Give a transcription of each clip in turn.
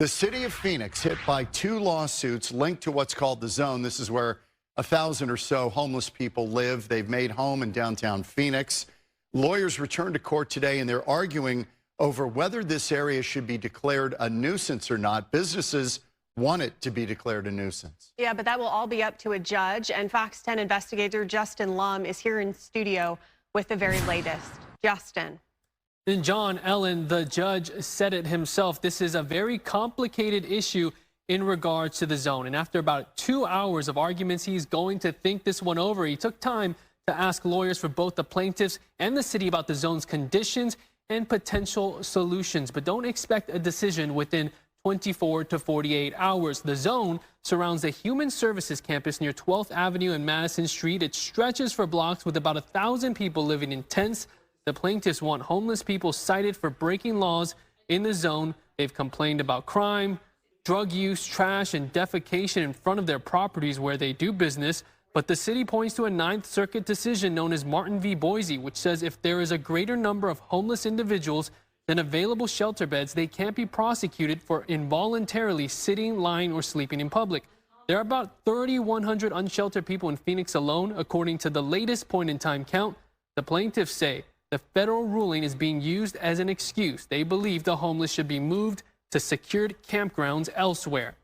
The city of Phoenix hit by 2 lawsuits linked to what's called the zone. This is where 1,000 or so homeless people live. They've made home in downtown Phoenix. Lawyers returned to court today, and they're arguing over whether this area should be declared a nuisance or not. Businesses want it to be declared a nuisance. Yeah, but that will all be up to a judge. And Fox 10 investigator Justin Lum is here in studio with the very latest. Justin. And John, Ellen, the judge said it himself. This is a very complicated issue in regards to the zone. And after about 2 hours of arguments, he's going to think this one over. He took time to ask lawyers for both the plaintiffs and the city about the zone's conditions and potential solutions. But don't expect a decision within 24 to 48 hours. The zone surrounds the Human Services campus near 12th Avenue and Madison Street. It stretches for blocks with about 1,000 people living in tents. The plaintiffs want homeless people cited for breaking laws in the zone. They've complained about crime, drug use, trash, and defecation in front of their properties where they do business. But the city points to a Ninth Circuit decision known as Martin v. Boise, which says if there is a greater number of homeless individuals than available shelter beds, they can't be prosecuted for involuntarily sitting, lying, or sleeping in public. There are about 3,100 unsheltered people in Phoenix alone, according to the latest point-in-time count. The plaintiffs say the federal ruling is being used as an excuse. They believe the homeless should be moved to secured campgrounds elsewhere.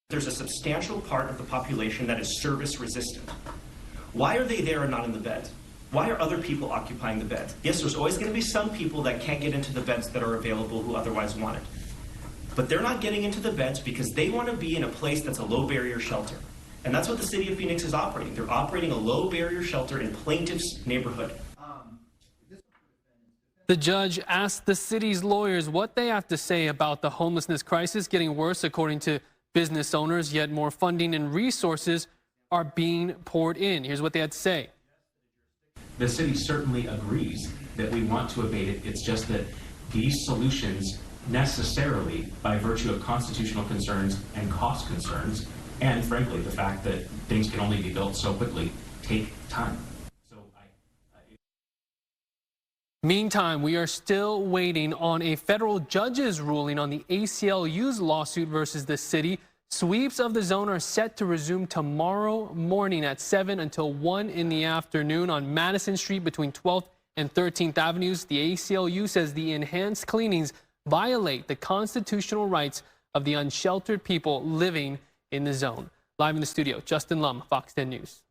There's a substantial part of the population that is service resistant. Why are they there and not in the bed? Why are other people occupying the beds? Yes, there's always going to be some people that can't get into the beds that are available who otherwise want it. But they're not getting into the beds because they want to be in a place that's a low barrier shelter. And that's what the city of Phoenix is operating. They're operating a low barrier shelter in plaintiff's neighborhood. The judge asked the city's lawyers what they have to say about the homelessness crisis getting worse, according to business owners, yet more funding and resources are being poured in. Here's what they had to say. The city certainly agrees that we want to abate it. It's just that these solutions necessarily, by virtue of constitutional concerns and cost concerns, and frankly, the fact that things can only be built so quickly, take time. Meantime, we are still waiting on a federal judge's ruling on the ACLU's lawsuit versus the city. Sweeps of the zone are set to resume tomorrow morning at 7 until 1 in the afternoon on Madison Street between 12th and 13th Avenues. The ACLU says the enhanced cleanings violate the constitutional rights of the unsheltered people living in the zone. Live in the studio, Justin Lum, Fox 10 News.